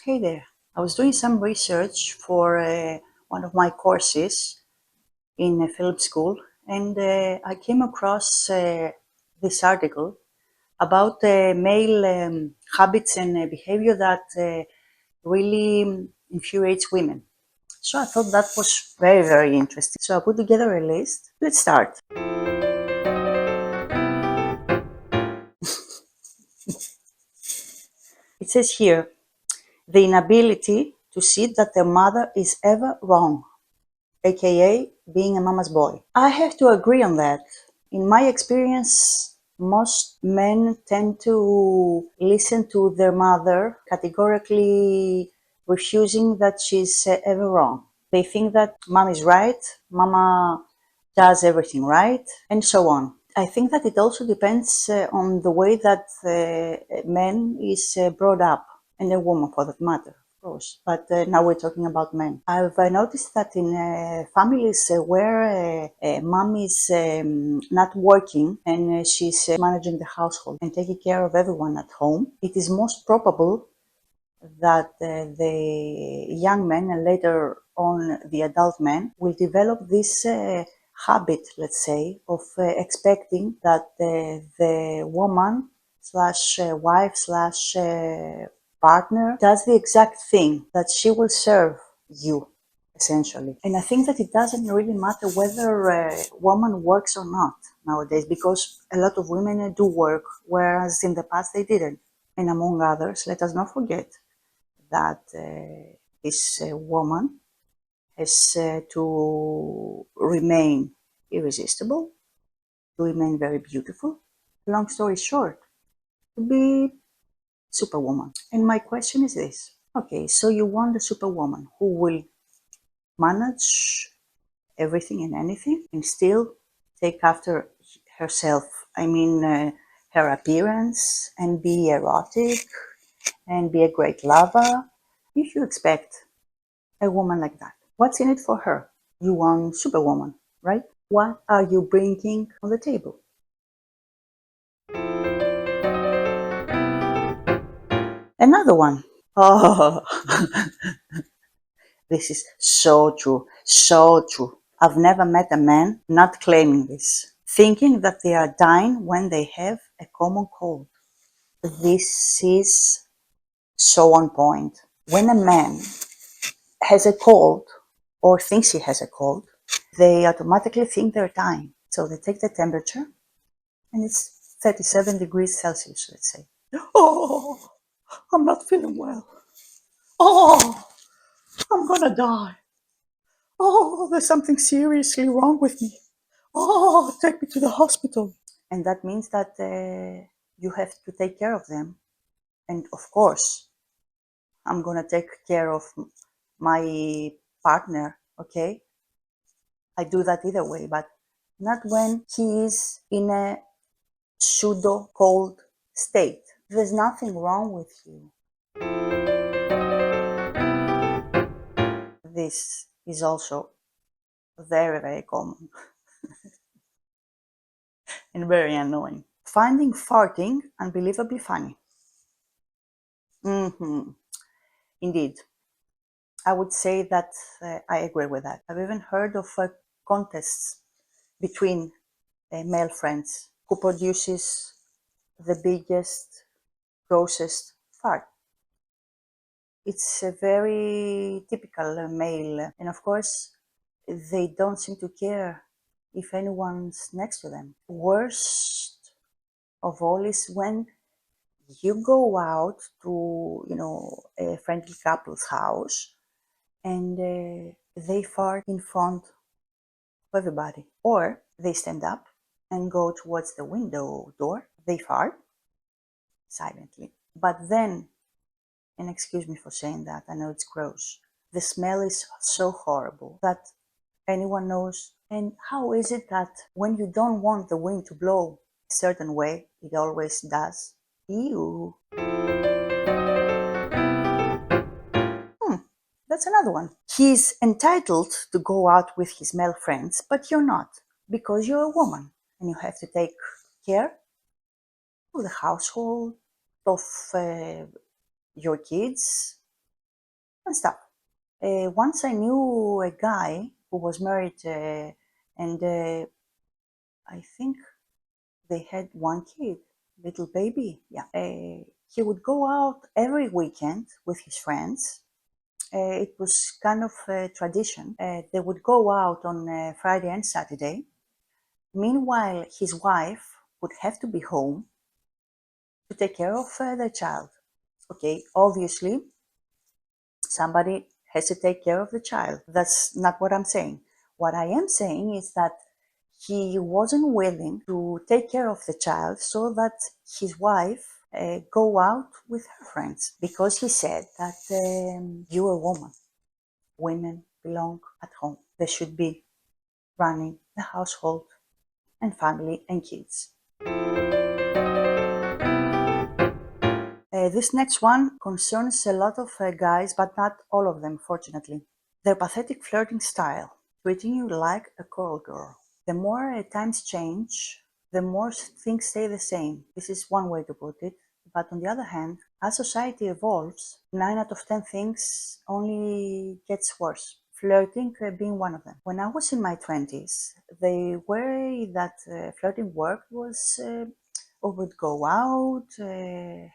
Hey there. I was doing some research for one of my courses in film school, and I came across this article about male habits and behavior that really infuriates women. So I thought that was very, very interesting. So I put together a list. Let's start. It says here the inability to see that their mother is ever wrong, aka being a mama's boy. I have to agree on that. In my experience, most men tend to listen to their mother, categorically refusing that she's ever wrong. They think that mom is right, mama does everything right, and so on. I think that it also depends on the way that the man is brought up, and a woman for that matter, of course. But now we're talking about men. I've noticed that in families where mom is not working and she's managing the household and taking care of everyone at home, it is most probable that the young men and later on the adult men will develop this habit, let's say, of expecting that the woman slash wife slash partner does the exact thing, that she will serve you, essentially. And I think that it doesn't really matter whether a woman works or not nowadays, because a lot of women do work, whereas in the past they didn't. And among others, let us not forget that this woman has to remain irresistible, to remain very beautiful. Long story short, to be superwoman. And my question is this. Okay, so you want a superwoman who will manage everything and anything and still take after herself. I mean, her appearance, and be erotic and be a great lover. If you expect a woman like that, what's in it for her? You want superwoman, right? What are you bringing on the table? Another one. Oh, this is so true, so true. I've never met a man not claiming this, thinking that they are dying when they have a common cold. This is so on point. When a man has a cold or thinks he has a cold, they automatically think they're dying. So they take the temperature and it's 37 degrees Celsius, let's say. Oh, I'm not feeling well. Oh, I'm gonna die. Oh, there's something seriously wrong with me. Oh, take me to the hospital. And that means that you have to take care of them. And of course, I'm gonna take care of my partner, okay? I do that either way, but not when he is in a pseudo cold state. There's nothing wrong with you. This is also very, very common and very annoying. Finding farting unbelievably funny. Indeed, I would say that I agree with that. I've even heard of contests between male friends who produces the biggest, grossest fart. It's a very typical male, and of course, they don't seem to care if anyone's next to them. Worst of all is when you go out to, a friendly couple's house and they fart in front of everybody. Or they stand up and go towards the window door. They fart silently. But then, and excuse me for saying that, I know it's gross, the smell is so horrible that anyone knows. And how is it that when you don't want the wind to blow a certain way, it always does? Ew. That's another one. He's entitled to go out with his male friends, but you're not, because you're a woman and you have to take care of the household, of your kids, and stuff. Once I knew a guy who was married, and I think they had one kid, little baby. Yeah. He would go out every weekend with his friends. It was kind of a tradition. They would go out on Friday and Saturday. Meanwhile, his wife would have to be home to take care of their child. Okay, obviously, somebody has to take care of the child. That's not what I'm saying. What I am saying is that he wasn't willing to take care of the child so that his wife go out with her friends, because he said that you're a woman. Women belong at home. They should be running the household and family and kids. This next one concerns a lot of guys, but not all of them, fortunately. Their pathetic flirting style, treating you like a call girl. The more times change, the more things stay the same. This is one way to put it. But on the other hand, as society evolves, 9 out of 10 things only gets worse. Flirting being one of them. When I was in my 20s, the way that flirting worked was we would go out,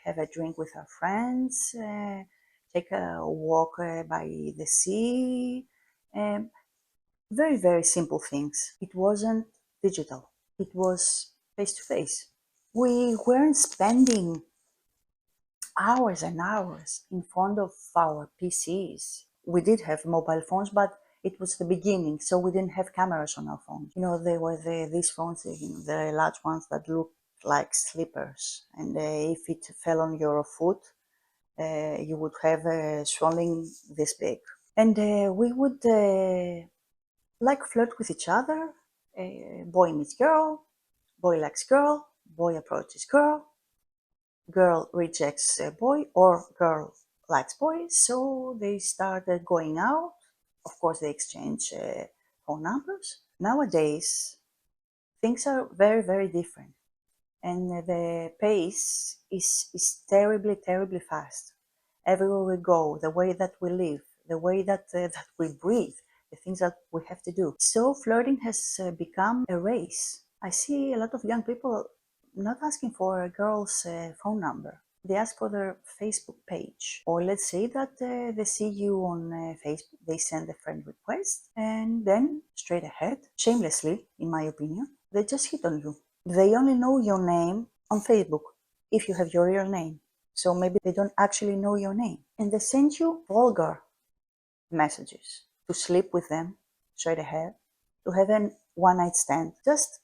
have a drink with our friends, take a walk by the sea. Um, Very, very simple things. It wasn't digital. It was face to face. We weren't spending hours and hours in front of our PCs. We did have mobile phones, but it was the beginning, so we didn't have cameras on our phones. You know, there were these phones, the large ones that looked like slippers, and if it fell on your foot, you would have a swelling this big. And we would like flirt with each other. Boy meets girl, boy likes girl, boy approaches girl, girl rejects a boy, or girl likes boys, so they started going out. Of course, they exchange phone numbers. Nowadays, things are very, very different, and the pace is terribly, terribly fast. Everywhere we go, the way that we live, the way that we breathe, the things that we have to do. So flirting has become a race. I see a lot of young people not asking for a girl's phone number. They ask for their Facebook page. Or let's say that they see you on Facebook, they send a friend request, and then straight ahead, shamelessly, in my opinion, they just hit on you. They only know your name on Facebook if you have your real name. So maybe they don't actually know your name. And they send you vulgar messages to sleep with them straight ahead, to have a one night stand, just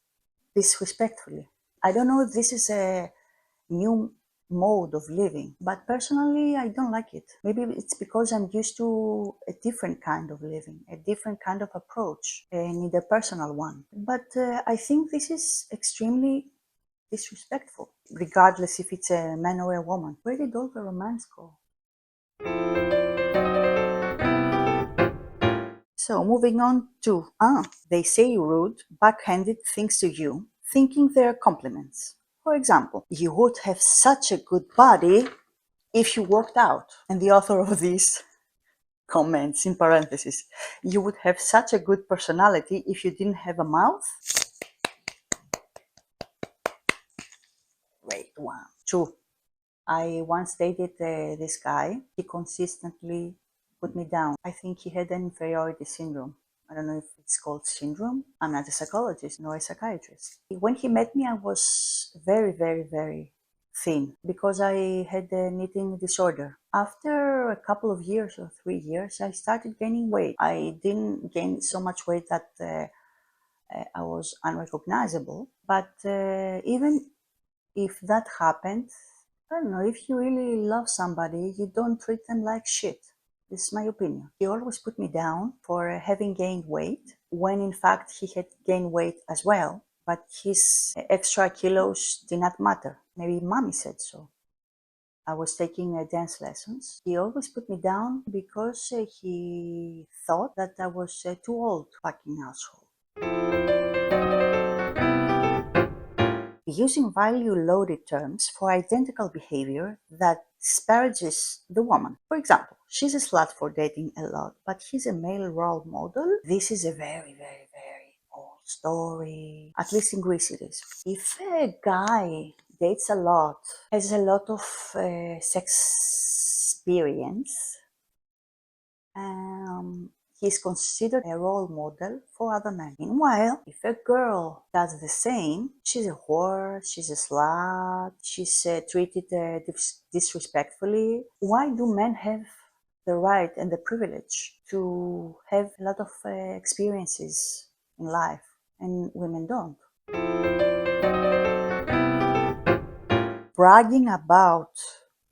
disrespectfully. I don't know if this is a new mode of living, but personally, I don't like it. Maybe it's because I'm used to a different kind of living, a different kind of approach, an interpersonal one. But I think this is extremely disrespectful, regardless if it's a man or a woman. Where did all the romance go? So moving on to, they say rude, backhanded things to you, thinking they're compliments. For example, you would have such a good body if you worked out. And the author of this comments in parentheses, you would have such a good personality if you didn't have a mouth. Great one. True. I once dated this guy. He consistently put me down. I think he had an inferiority syndrome. I don't know if it's called syndrome. I'm not a psychologist nor a psychiatrist. When he met me, I was very, very, very thin because I had an eating disorder. After a couple of years or 3 years, I started gaining weight. I didn't gain so much weight that I was unrecognizable, but even if that happened, I don't know, if you really love somebody, you don't treat them like shit. This is my opinion. He always put me down for having gained weight, when in fact he had gained weight as well, but his extra kilos did not matter. Maybe mommy said so. I was taking dance lessons. He always put me down because he thought that I was too old. Fucking asshole. Using value-loaded terms for identical behavior that disparages the woman. For example, She's a slut for dating a lot, but she's a male role model. This is a very, very, very old story. At least in Greece it is. If a guy dates a lot, has a lot of sex experience, he's considered a role model for other men. Meanwhile, if a girl does the same, she's a whore, she's a slut, she's treated disrespectfully. Why do men have the right and the privilege to have a lot of experiences in life and women don't? Bragging about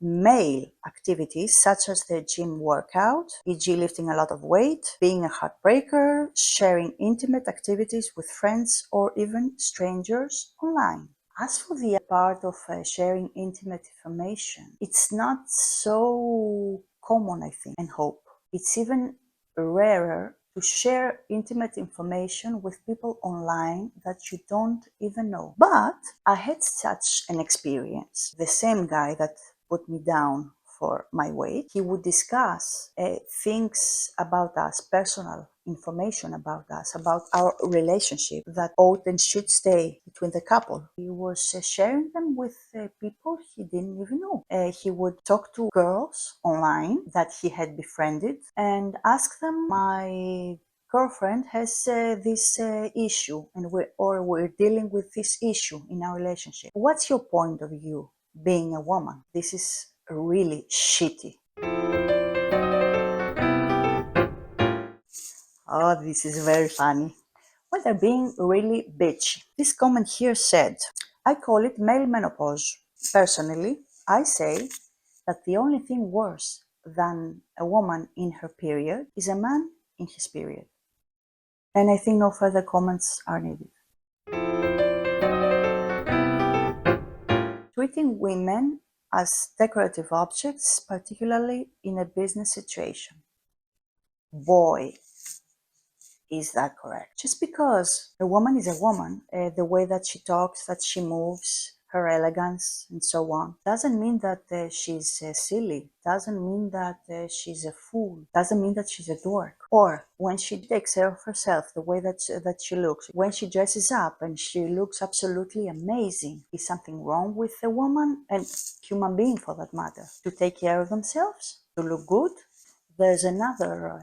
male activities such as the gym workout, e.g. lifting a lot of weight, being a heartbreaker, sharing intimate activities with friends or even strangers online. As for the part of sharing intimate information, it's not so common, I think, and hope. It's even rarer to share intimate information with people online that you don't even know. But I had such an experience. The same guy that put me down for my weight, he would discuss things about us, personal information about us, about our relationship that ought and should stay between the couple. He was sharing them with people he didn't even know. He would talk to girls online that he had befriended and ask them, my girlfriend has this issue and we're dealing with this issue in our relationship. What's your point of view being a woman? This is really shitty. Oh, this is very funny. Well, they're being really bitchy. This comment here said, I call it male menopause. Personally, I say that the only thing worse than a woman in her period is a man in his period. And I think no further comments are needed. Treating women as decorative objects, particularly in a business situation. Boy, is that correct? Just because a woman is a woman, the way that she talks, that she moves, her elegance, and so on, doesn't mean that she's silly, doesn't mean that she's a fool, doesn't mean that she's a dork. Or when she takes care of herself, the way that she looks, when she dresses up and she looks absolutely amazing, is something wrong with a woman and human being for that matter? To take care of themselves, to look good? There's another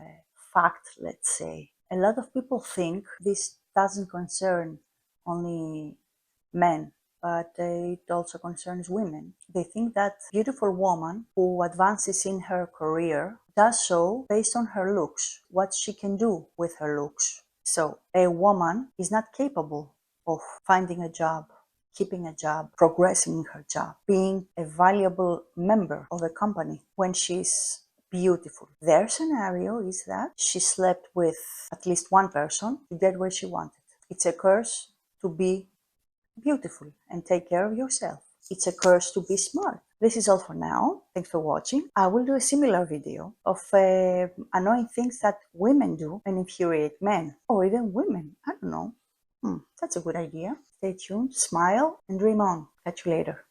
fact, let's say. A lot of people think this doesn't concern only men, but it also concerns women. They think that a beautiful woman who advances in her career does so based on her looks, what she can do with her looks. So a woman is not capable of finding a job, keeping a job, progressing in her job, being a valuable member of a company when she's beautiful. Their scenario is that she slept with at least one person to get where she wanted. It's a curse to be beautiful and take care of yourself. It's a curse to be smart. This is all for now. Thanks for watching. I will do a similar video of annoying things that women do and infuriate men, or even women. I don't know. That's a good idea. Stay tuned, smile, and dream on. Catch you later.